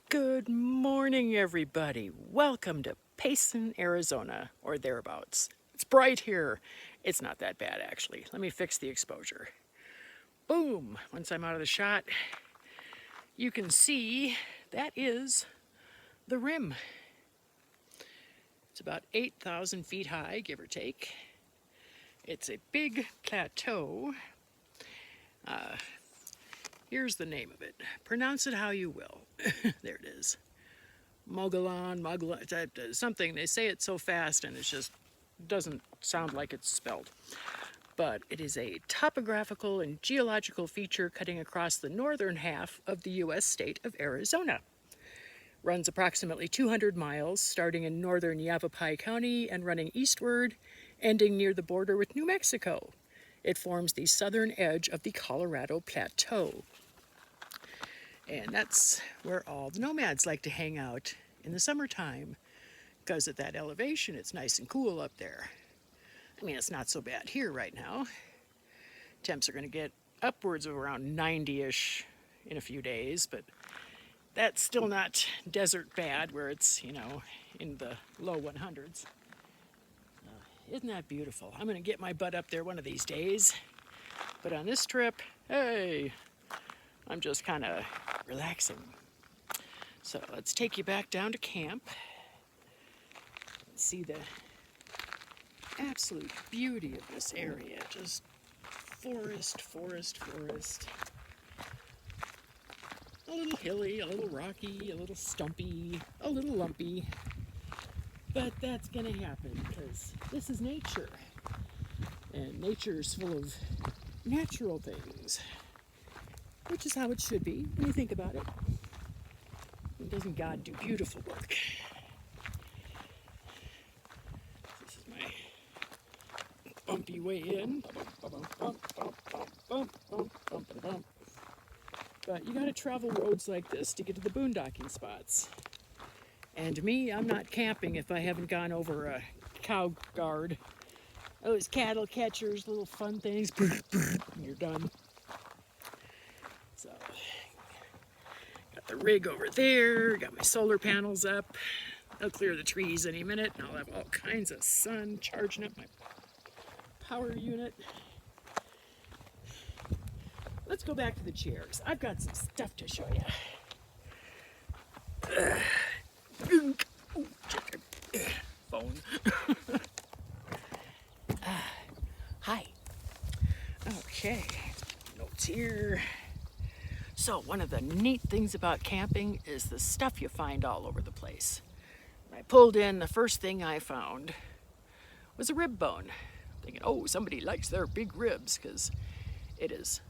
Good morning, everybody. Welcome to Payson, Arizona, or thereabouts. It's bright here. It's not that bad, actually. Let me fix the exposure. Boom! Once I'm out of the shot, you can see that is the rim. It's about 8,000 feet high, give or take. It's a big plateau. Here's the name of it. Pronounce it how you will. There it is. Mogollon, something. They say it so fast and it just doesn't sound like it's spelled. But it is a topographical and geological feature cutting across the northern half of the U.S. state of Arizona. Runs approximately 200 miles, starting in northern Yavapai County and running eastward, ending near the border with New Mexico. It forms the southern edge of the Colorado Plateau. And that's where all the nomads like to hang out in the summertime, because at that elevation it's nice and cool up there. I mean, it's not so bad here right now. Temps are going to get upwards of around 90-ish in a few days, but that's still not desert bad where it's, in the low 100s. Isn't that beautiful? I'm going to get my butt up there one of these days. But on this trip, hey, I'm just kind of relaxing. So let's take you back down to camp and see the absolute beauty of this area. Just forest, forest, forest. A little hilly, a little rocky, a little stumpy, a little lumpy. But that's gonna happen because this is nature. And nature's full of natural things, which is how it should be when you think about it. And doesn't God do beautiful work? This is my bumpy way in. But you gotta travel roads like this to get to the boondocking spots. And me, I'm not camping if I haven't gone over a cow guard. Those cattle catchers, little fun things, and you're done. So, got the rig over there, got my solar panels up. I'll clear the trees any minute, and I'll have all kinds of sun charging up my power unit. Let's go back to the chairs. I've got some stuff to show you. Phone. Hi. Okay, notes here. So one of the neat things about camping is the stuff you find all over the place. When I pulled in, the first thing I found was a rib bone. Thinking, oh, somebody likes their big ribs, because it is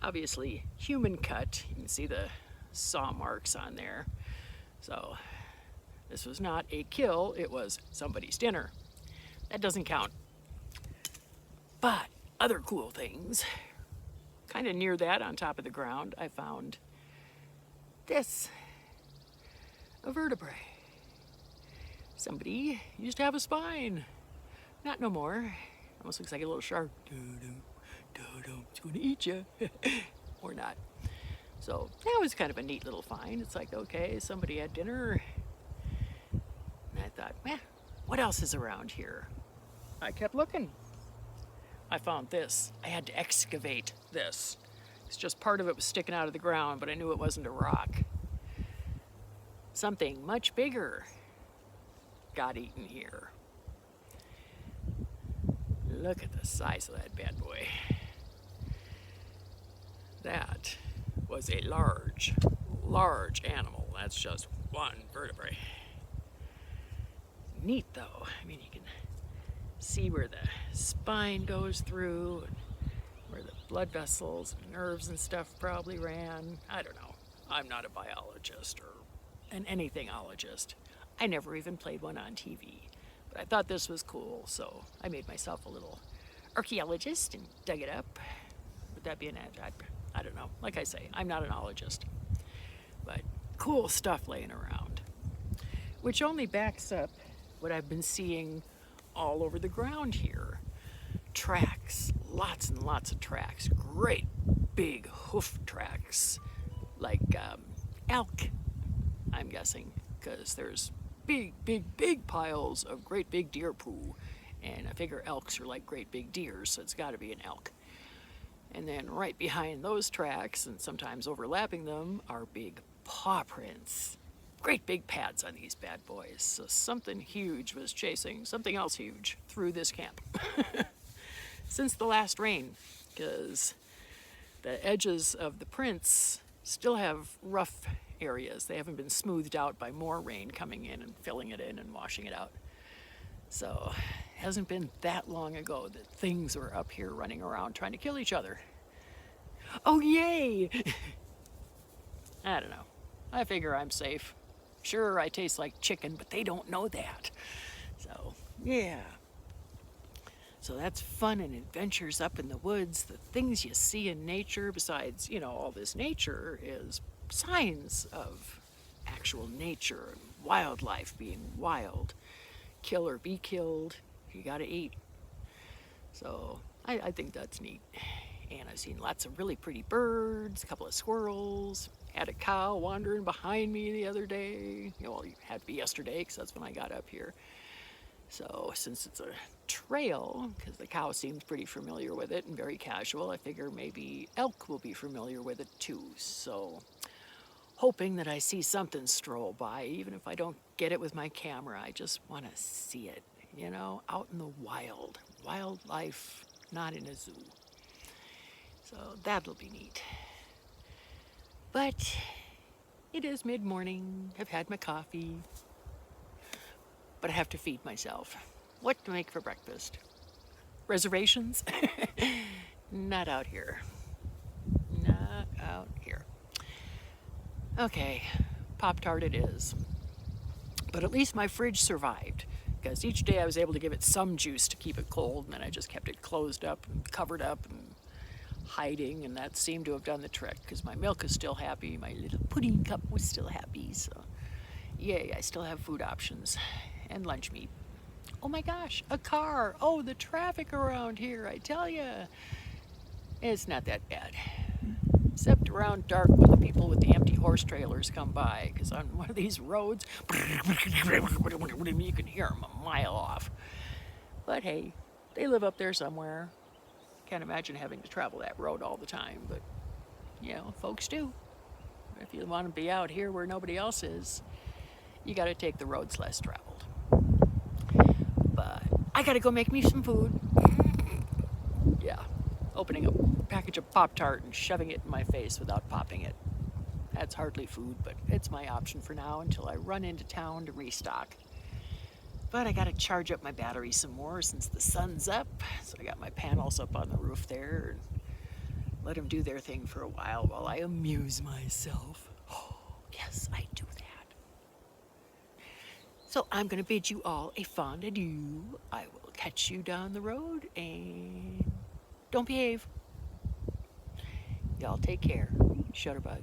obviously human cut. You can see the saw marks on there. So this was not a kill, it was somebody's dinner. That doesn't count. But other cool things, kind of near that on top of the ground, I found this, a vertebrae. Somebody used to have a spine. Not no more. Almost looks like a little shark. It's going to eat you. Or not. So that was kind of a neat little find. It's like, okay, somebody had dinner. And I thought, what else is around here? I kept looking. I found this. I had to excavate this. It's just part of it was sticking out of the ground, but I knew it wasn't a rock. Something much bigger got eaten here. Look at the size of that bad boy. That was a large, large animal. That's just one vertebrae. Neat though. I mean, you can see where the spine goes through, and where the blood vessels and nerves and stuff probably ran. I don't know. I'm not a biologist or an anythingologist. I never even played one on TV. But I thought this was cool, so I made myself a little archaeologist and dug it up. Would that be an ad? I don't know. Like I say, I'm not an ologist. But cool stuff laying around. Which only backs up what I've been seeing all over the ground here. Tracks, lots and lots of tracks. Great big hoof tracks, like elk. I'm guessing, because there's big piles of great big deer poo, and I figure elks are like great big deer, so it's got to be an elk. And then right behind those tracks, and sometimes overlapping them, are big paw prints. Great big pads on these bad boys. So something huge was chasing something else huge through this camp. Since the last rain, because the edges of the prints still have rough areas. They haven't been smoothed out by more rain coming in and filling it in and washing it out. So it hasn't been that long ago that things were up here running around trying to kill each other. Oh, yay! I don't know. I figure I'm safe. Sure, I taste like chicken, but they don't know that. So, yeah. So that's fun and adventures up in the woods. The things you see in nature, besides, all this nature, is signs of actual nature and wildlife being wild. Kill or be killed, you gotta eat. So I think that's neat. And I've seen lots of really pretty birds, a couple of squirrels, had a cow wandering behind me the other day. Well, it had to be yesterday because that's when I got up here. So since it's a trail, because the cow seems pretty familiar with it and very casual, I figure maybe elk will be familiar with it too. So hoping that I see something stroll by, even if I don't get it with my camera. I just want to see it, out in the wild. Wildlife, not in a zoo. So that'll be neat. But it is mid-morning. I've had my coffee. But I have to feed myself. What to make for breakfast? Reservations? Not out here. Not out here. Okay, Pop-Tart it is. But at least my fridge survived, because each day I was able to give it some juice to keep it cold, and then I just kept it closed up and covered up and hiding, and that seemed to have done the trick, because my milk is still happy, my little pudding cup was still happy, so yay, I still have food options. And lunch meat. Oh my gosh, a car. Oh, the traffic around here, I tell you. It's not that bad. Except around dark when the people with the empty horse trailers come by, because on one of these roads, you can hear them a mile off. But hey, they live up there somewhere. Can't imagine having to travel that road all the time, but, folks do. If you want to be out here where nobody else is, you got to take the roads less traveled. But I got to go make me some food. Yeah, opening a package of Pop-Tart and shoving it in my face without popping it. That's hardly food, but it's my option for now until I run into town to restock. But I got to charge up my battery some more since the sun's up. So I got my panels up on the roof there and let them do their thing for a while I amuse myself. Oh, yes, I do that. So I'm going to bid you all a fond adieu. I will catch you down the road, and don't behave. Y'all take care. Shutterbug.